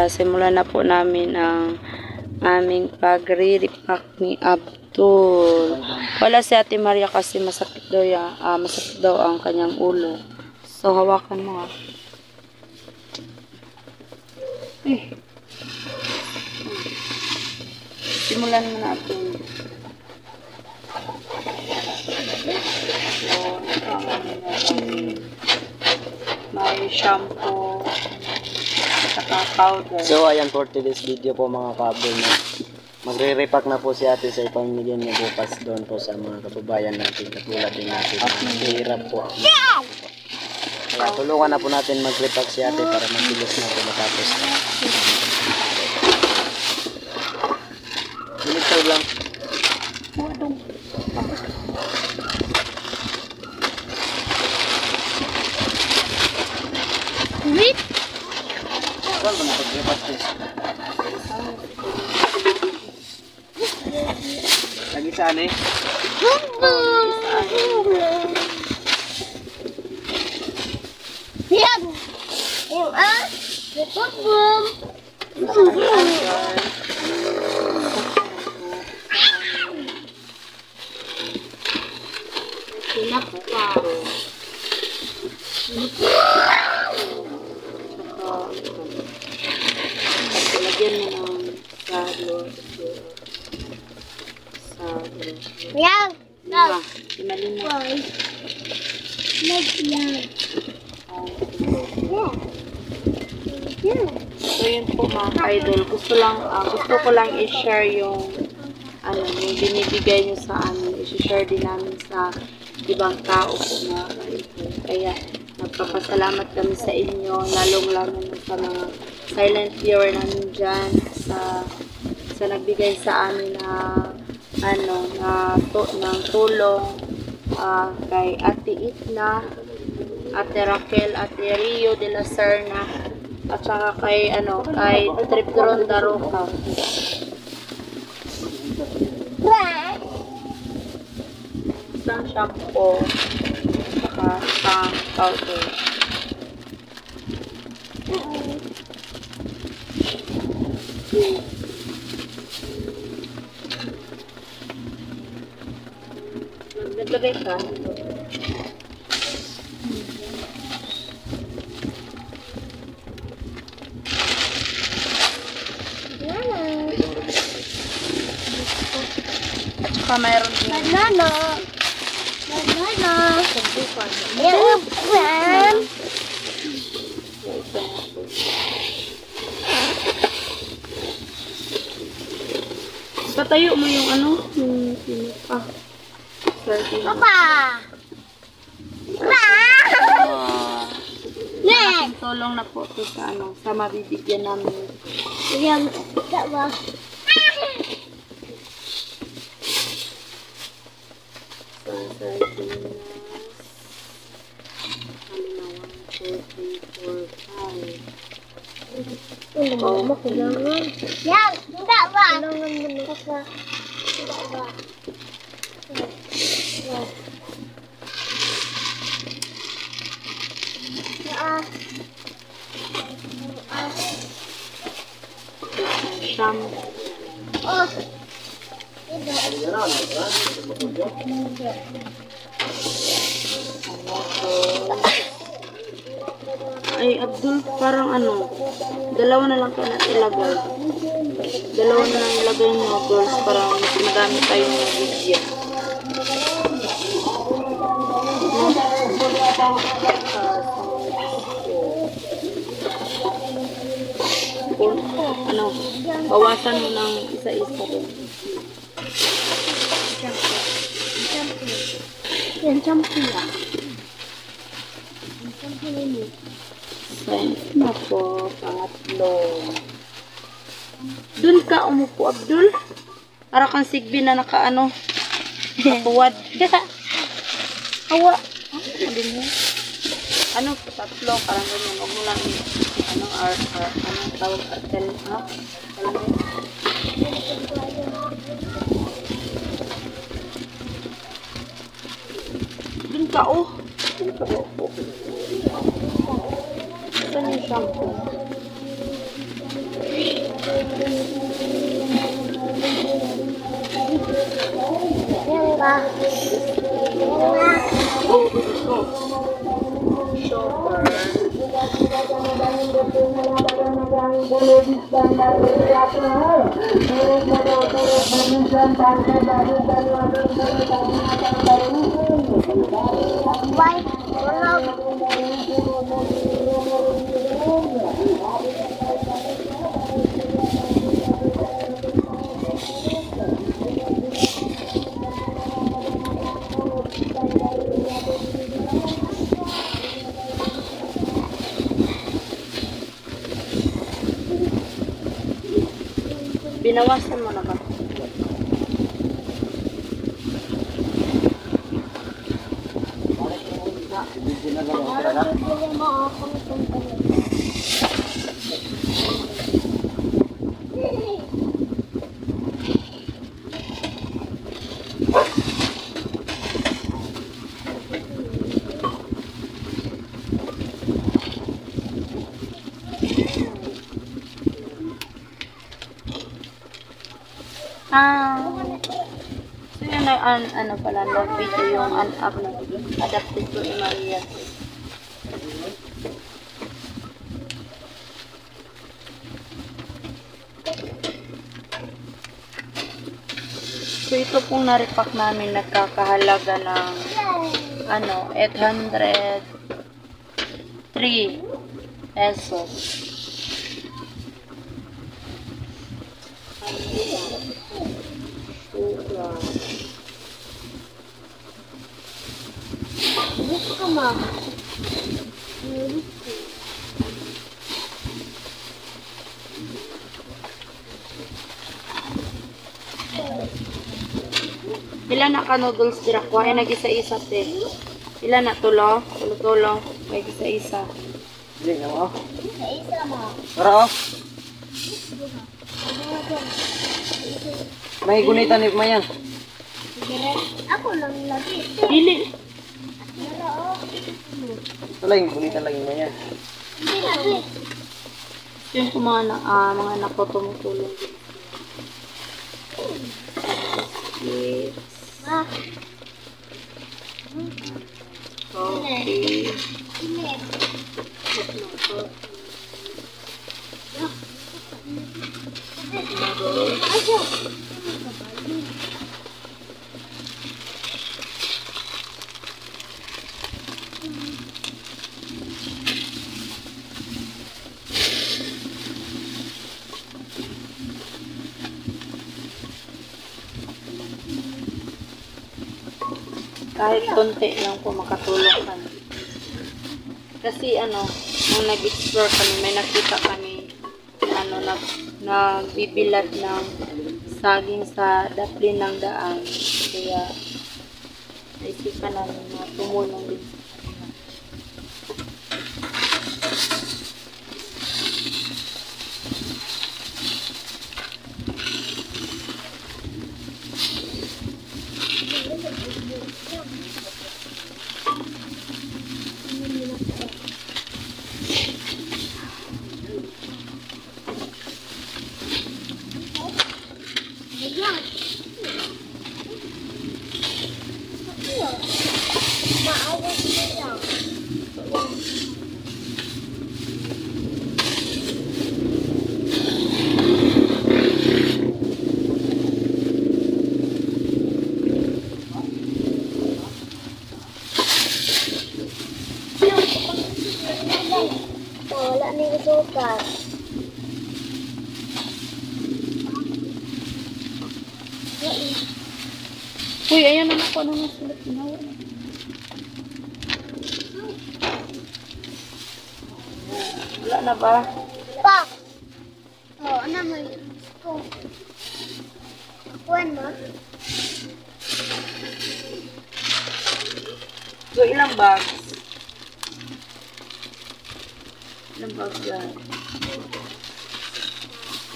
simulan na po namin ang aming pagre-repack ni Abdul. Wala si Ate Maria kasi masakit daw ang kanyang ulo. So, hawakan mo Simulan mo na Abdul. May shampoo saka powder. So ayan for today's video po mga ka-Abdul, magre-repack na po si ate sa ipamigay niya bukas doon po sa mga kababayan natin katulad din natin. Mahirap po. Kaya tulungan na po natin mag-repack si ate para mabilis na po matapos. Bilitaw lang. Wait! Saan ba napag-repack sis? Lagi saan eh? Yan! Yung boom! Pinapukaro. Lagyan mo ng salo. Yan! Imalima. Yan! So yun po mga idol. Gusto ko lang i-share yung binibigay nyo sa amin. I-share din namin sa ibang tao po mga idol. Kaya nagpapasalamat kami sa inyo, lalong-lalo sa mga silent viewer namin dyan, sa nagbigay sa amin ng tulong kay Ate Itna, Ate Raquel, Ate Rio de la Serna, at saka kay Trip Drone Daroca. Isang shampoo, saka isang powder. Naglagay ka. At saka mayroon din. Banana! Yan! Patayo mo yung Papa! Malaking tulong na po ito sa mabibigyan namin. Yan! Dawa! Ano kailangan? Yan! Dawa! Kailangan mo na sa dawa. Ay, Abdul, parang dalawa na lang kaya ilagay. Dalawa na lang ilagay mo, girls, para madami tayong bigyan. Bawasan mo ng isa-isa doon. Yan, shampoo lang. Yan, shampoo lang. Science na po, pangatlo. Doon ka umupo, Abdul. Para kang sigbi na nakapuwad. Hawa. Tatlo, parang ganyan. Huwag mo lang tawag artel, Doon ka, Saan yung shampoo? ba? Bye. Binawasan mo na ba? So yun na ano pala, video yung up na adapted to Maria. So ito pong na-repack namin nagkakahalaga ng 803 pesos. Gusto ka, ma? Ilan na ka noodles dira ko ay nag-isa-isa te. Ilan na tulo? Tulo-tulo. May isa-isa. Hindi na mo. Isa, ma. Tara oh. May gunitan ni Mayan. Ako lang lagi. Dili. Ito lang yung gunitan lang yung Mayan. Hindi lagi. Yun po mga anak ko tumutulong din. Yes. Ma. Coffee. Kahit konti lang po makatulong kami. Kasi nung nag-explore kami, may nakita kami nagbibilad ng saging sa daplin ng daan. Kaya naisipan namin na tumulong din. Wala na yung sukat. Uy, ayan na ako. Ano nasulat? Ginawa na. Wala na ba? Pa! Ano mo yun? Kuwan mo? So, ilang bags? Ilang bags yan?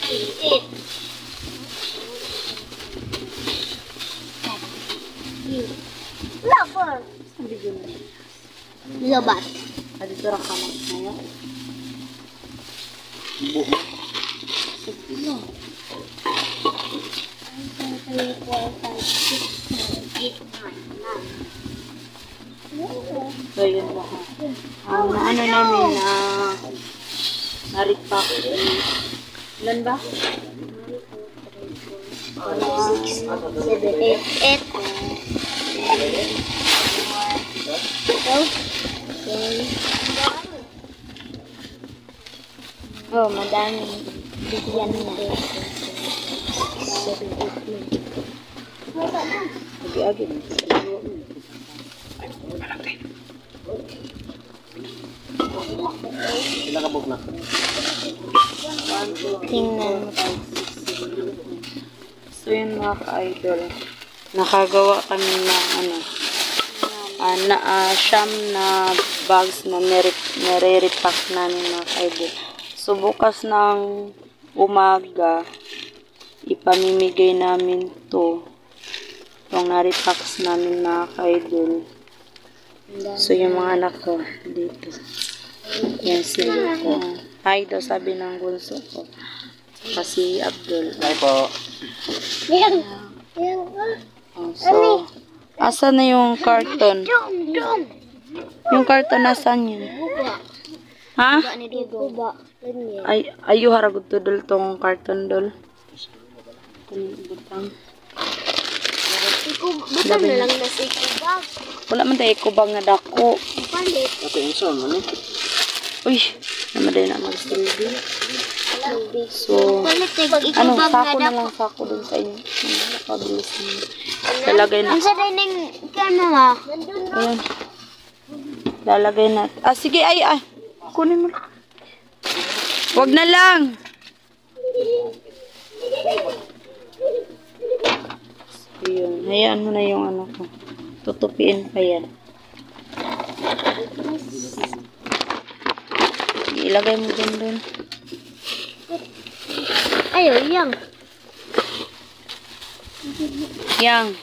8. Wala po. Saan di yun? Labat. Dito ra ka ngayon. Sige mo. 1, 2, 3, 4, 5, 6, 7, 8. So, yun mo. Ang ano namin na na-repack. Ilan ba? 6, 7, 8. Oh, madami. Bigyan na. 7, 8, 9. Agi-agi. Ilang kabog na? Tingnan mo. So, yun mga ka-idol. Nakagawa kami ng ano, siyam na bags na nire-repack namin mga ka-idol. So, bukas ng umaga, ipamimigay namin to. Itong na-repacks namin mga ka-idol. So, yung mga anak ko dito. Yan sila ko. Hi daw sabi ng bunso ko. Kasi Abdul. Bye po. Yan. Yan ka. Oh, so, asan na yung carton? Yung carton nasan yun? Ha? Ni Dugo ba? Ganyan. Ayo haragod to dol tong carton dol. Butang. Buta na lang na sa ikubag. Wala man tayo kubang nga dako. Palit. Ito yung son, ano? Uy, naman na magsilbi. So, Palit ano, sako na lang sako dun sa inyo. Pabilis na. Lalagay na. Ang sa dining kano ha? Ayan. Lalagay na. Ah, sige, ay. Kunin mo. Wag na lang. So, yun. Hayaan mo na yung ano ko. Tutupiin pa yan. Ilagay mo dun. Ayo, yang. Yang.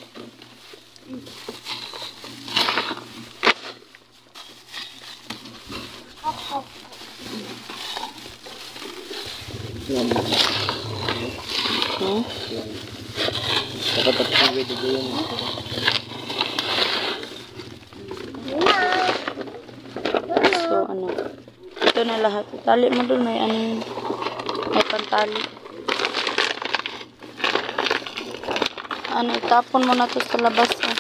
Hmm? Dapat pag-uwi dito yun. So, ano. Ito na lahat. Tali mo dun. May ano yun. May pantali. Ano, itapon mo na to sa labas. Ha?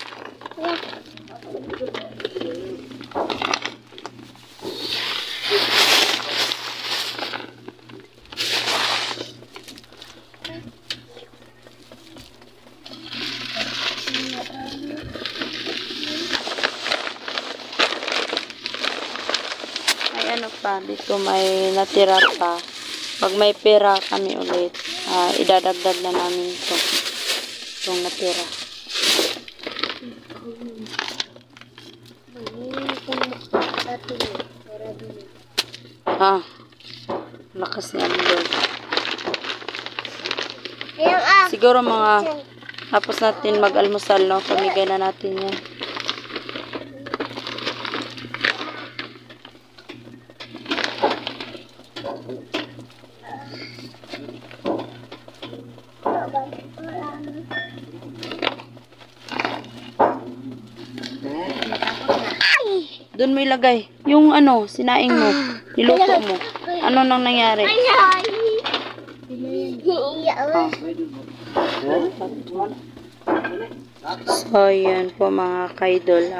May ano pa, dito may natira pa. Pag may pera kami ulit, idadagdag na namin to. Itong natira. Lakas niya doon. Siguro mga tapos natin mag-almusal, no? Pamigay na natin yan. Doon mo ilagay. Yung ano, sinaing mo. Niluto mo. Ano nang nangyari? So, yan po mga kaidol.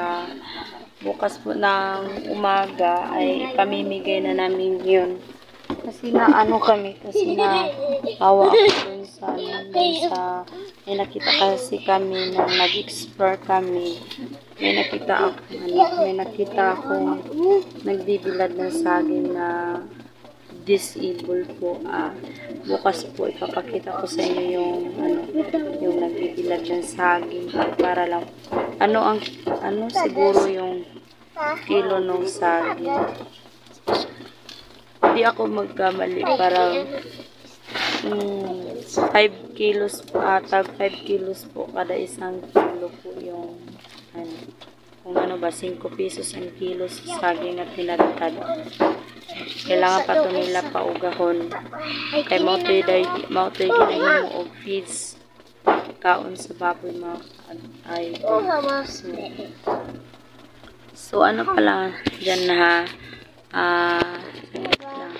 Bukas po ng umaga ay pamimigay na namin yun. Kasi na ano kami, kasi na awa ako dun sa, may nakita kasi kami na nag-explore kami. May nakita ako nagbibilad ng saging na disabled po. Bukas po ipapakita ko sa inyo yung nagbibilad ng saging para lang siguro yung kilo ng saging. Hindi ako magkamali, parang 5 kilos tag 5 kilos po kada isang kilo po yung kung ano ba 5 pesos ang kilo sa saging na pinagtad. Kailangan pa ito nila paugahon kay mautoy ginahin mo og feeds kaon sa baboy mga ay so, So, ano pala dyan na ha? Saglit lang.